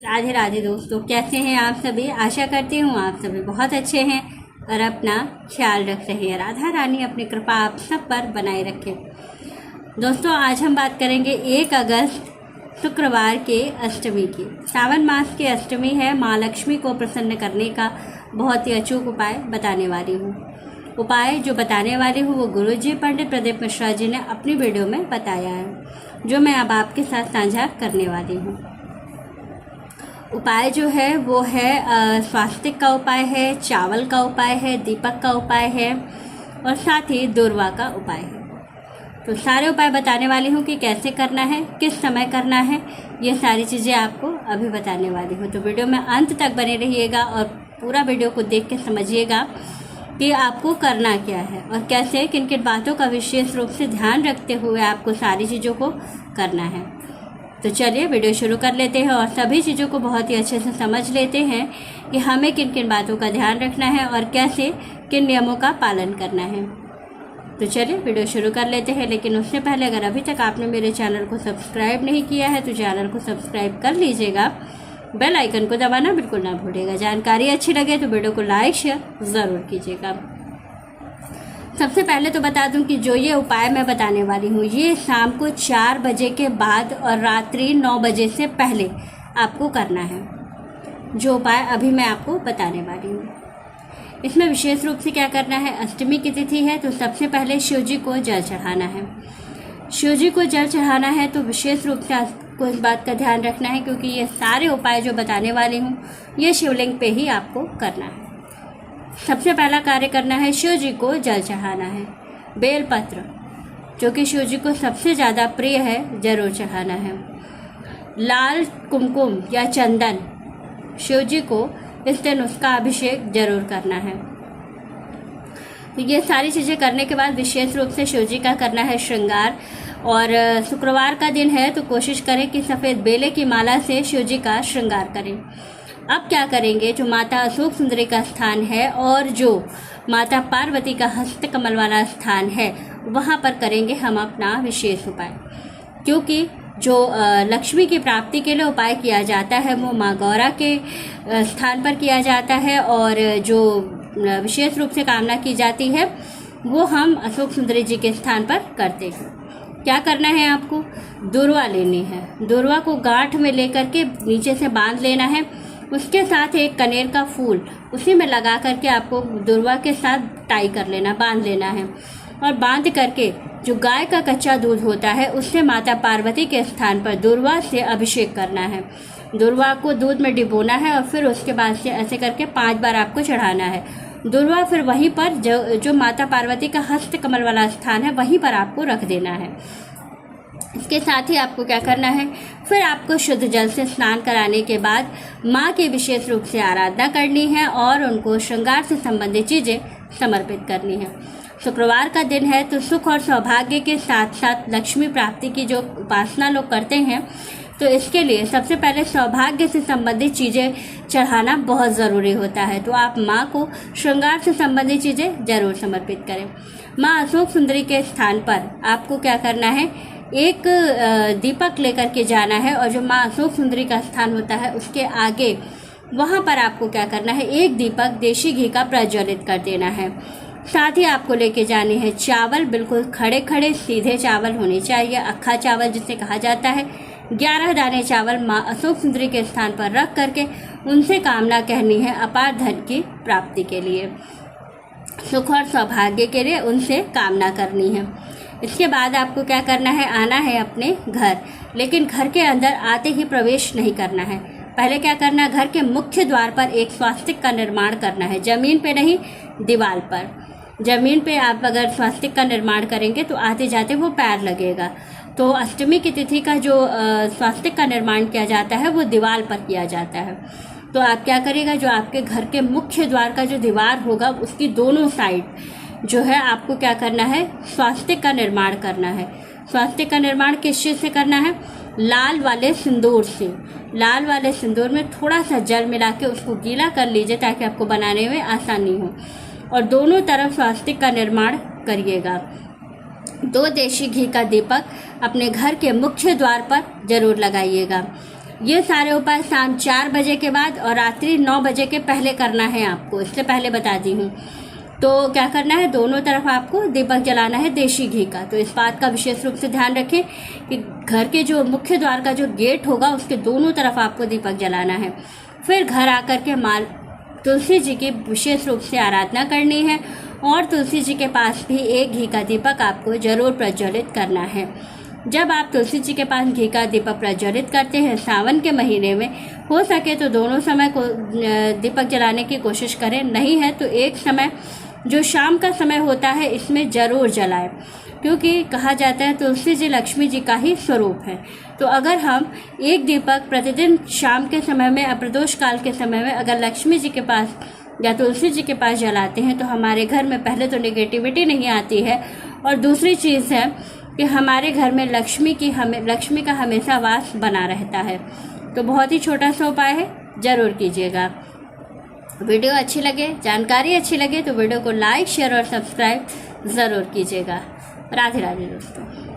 राधे राधे दोस्तों, कैसे हैं आप सभी। आशा करती हूँ आप सभी बहुत अच्छे हैं और अपना ख्याल रख रहे हैं। राधा रानी अपनी कृपा आप सब पर बनाए रखे। दोस्तों, आज हम बात करेंगे 1 अगस्त शुक्रवार के अष्टमी की। सावन मास की अष्टमी है। माँ लक्ष्मी को प्रसन्न करने का बहुत ही अचूक उपाय बताने वाली हूँ। उपाय जो बताने वाली हूँ वो गुरुजी पंडित प्रदीप मिश्रा जी ने अपनी वीडियो में बताया है, जो मैं अब आपके साथ साझा करने वाली हूँ। उपाय जो है वो है स्वास्तिक का उपाय है, चावल का उपाय है, दीपक का उपाय है और साथ ही दुर्वा का उपाय है। तो सारे उपाय बताने वाली हूँ कि कैसे करना है, किस समय करना है, ये सारी चीज़ें आपको अभी बताने वाली हूँ। तो वीडियो में अंत तक बने रहिएगा और पूरा वीडियो को देख के समझिएगा कि आपको करना क्या है और कैसे किन किन बातों का विशेष रूप से ध्यान रखते हुए आपको सारी चीज़ों को करना है। तो चलिए वीडियो शुरू कर लेते हैं और सभी चीज़ों को बहुत ही अच्छे से समझ लेते हैं कि हमें किन किन बातों का ध्यान रखना है और कैसे किन नियमों का पालन करना है। तो चलिए वीडियो शुरू कर लेते हैं। लेकिन उससे पहले अगर अभी तक आपने मेरे चैनल को सब्सक्राइब नहीं किया है तो चैनल को सब्सक्राइब कर लीजिएगा। बेल आइकन को दबाना बिल्कुल ना भूलिएगा। जानकारी अच्छी लगे तो वीडियो को लाइक शेयर ज़रूर कीजिएगा। सबसे पहले तो बता दूं कि जो ये उपाय मैं बताने वाली हूँ ये शाम को 4 बजे के बाद और रात्रि 9 बजे से पहले आपको करना है। जो उपाय अभी मैं आपको बताने वाली हूँ, इसमें विशेष रूप से क्या करना है। अष्टमी की तिथि है तो सबसे पहले शिव जी को जल चढ़ाना है। शिव जी को जल चढ़ाना है तो विशेष रूप से आपको इस बात का ध्यान रखना है, क्योंकि ये सारे उपाय जो बताने वाली हूँ ये शिवलिंग पे ही आपको करना है। सबसे पहला कार्य करना है, शिव जी को जल चढ़ाना है। बेलपत्र जो कि शिव जी को सबसे ज़्यादा प्रिय है, जरूर चढ़ाना है। लाल कुमकुम या चंदन शिव जी को इस दिन उसका अभिषेक जरूर करना है। तो ये सारी चीज़ें करने के बाद विशेष रूप से शिव जी का करना है श्रृंगार। और शुक्रवार का दिन है तो कोशिश करें कि सफ़ेद बेले की माला से शिव जी का श्रृंगार करें। अब क्या करेंगे, जो माता अशोक सुंदरी का स्थान है और जो माता पार्वती का हस्त कमल वाला स्थान है वहाँ पर करेंगे हम अपना विशेष उपाय। क्योंकि जो लक्ष्मी की प्राप्ति के लिए उपाय किया जाता है वो माँ गौरा के स्थान पर किया जाता है और जो विशेष रूप से कामना की जाती है वो हम अशोक सुंदरी जी के स्थान पर करते हैं। क्या करना है, आपको दुर्वा लेनी है। दुर्वा को गांठ में लेकर के नीचे से बांध लेना है। उसके साथ एक कनेर का फूल उसी में लगा करके आपको दुर्वा के साथ टाई कर लेना, बांध लेना है। और बांध करके जो गाय का कच्चा दूध होता है उससे माता पार्वती के स्थान पर दुर्वा से अभिषेक करना है। दुर्वा को दूध में डिबोना है और फिर उसके बाद से ऐसे करके 5 बार आपको चढ़ाना है। दुर्वा फिर वहीं पर जो माता पार्वती का हस्त कमल वाला स्थान है वहीं पर आपको रख देना है। इसके साथ ही आपको क्या करना है, फिर आपको शुद्ध जल से स्नान कराने के बाद माँ की विशेष रूप से आराधना करनी है और उनको श्रृंगार से संबंधित चीज़ें समर्पित करनी है। शुक्रवार का दिन है तो सुख और सौभाग्य के साथ साथ लक्ष्मी प्राप्ति की जो उपासना लोग करते हैं तो इसके लिए सबसे पहले सौभाग्य से संबंधित चीज़ें चढ़ाना बहुत ज़रूरी होता है। तो आप माँ को श्रृंगार से संबंधित चीज़ें जरूर समर्पित करें। माँ अशोक सुंदरी के स्थान पर आपको क्या करना है, एक दीपक लेकर के जाना है और जो माँ अशोक सुंदरी का स्थान होता है उसके आगे वहाँ पर आपको क्या करना है, एक दीपक देशी घी का प्रज्वलित कर देना है। साथ ही आपको लेके जाने हैं चावल, बिल्कुल खड़े खड़े सीधे चावल होने चाहिए, अक्खा चावल जिसे कहा जाता है। 11 दाने चावल माँ अशोक सुंदरी के स्थान पर रख करके उनसे कामना कहनी है अपार धन की प्राप्ति के लिए, सुख और सौभाग्य के लिए उनसे कामना करनी है। इसके बाद आपको क्या करना है, आना है अपने घर, लेकिन घर के अंदर आते ही प्रवेश नहीं करना है। पहले क्या करना है, घर के मुख्य द्वार पर एक स्वास्तिक का निर्माण करना है। ज़मीन पे नहीं, दीवार पर। ज़मीन पे आप अगर स्वास्तिक का निर्माण करेंगे तो आते जाते वो पैर लगेगा। तो अष्टमी की तिथि का जो स्वास्तिक का निर्माण किया जाता है वो दीवार पर किया जाता है। तो आप क्या करिएगा, जो आपके घर के मुख्य द्वार का जो दीवार होगा उसकी दोनों साइड जो है आपको क्या करना है, स्वास्तिक का निर्माण करना है। स्वास्तिक का निर्माण किस चीज़ से करना है, लाल वाले सिंदूर से। लाल वाले सिंदूर में थोड़ा सा जल मिला के उसको गीला कर लीजिए ताकि आपको बनाने में आसानी हो। और दोनों तरफ स्वास्तिक का निर्माण करिएगा। 2 देशी घी का दीपक अपने घर के मुख्य द्वार पर जरूर लगाइएगा। ये सारे उपाय शाम 4 बजे के बाद और रात्रि 9 बजे के पहले करना है आपको, इससे पहले बता दी हूँ। तो क्या करना है, दोनों तरफ आपको दीपक जलाना है देशी घी का। तो इस बात का विशेष रूप से ध्यान रखें कि घर के जो मुख्य द्वार का जो गेट होगा उसके दोनों तरफ आपको दीपक जलाना है। फिर घर आकर के तुलसी जी की विशेष रूप से आराधना करनी है और तुलसी जी के पास भी एक घी का दीपक आपको जरूर प्रज्वलित करना है। जब आप तुलसी जी के पास घी का दीपक प्रज्वलित करते हैं सावन के महीने में, हो सके तो दोनों समय को दीपक जलाने की कोशिश करें, नहीं है तो एक समय जो शाम का समय होता है इसमें ज़रूर जलाएं, क्योंकि कहा जाता है तुलसी जी लक्ष्मी जी का ही स्वरूप है। तो अगर हम एक दीपक प्रतिदिन शाम के समय में, अप्रदोष काल के समय में अगर लक्ष्मी जी के पास या तुलसी जी के पास जलाते हैं तो हमारे घर में पहले तो नेगेटिविटी नहीं आती है, और दूसरी चीज़ है कि हमारे घर में लक्ष्मी का हमेशा वास बना रहता है। तो बहुत ही छोटा सा उपाय है, ज़रूर कीजिएगा। वीडियो अच्छी लगे, जानकारी अच्छी लगे तो वीडियो को लाइक, शेयर और सब्सक्राइब ज़रूर कीजिएगा। राधे राधे दोस्तों।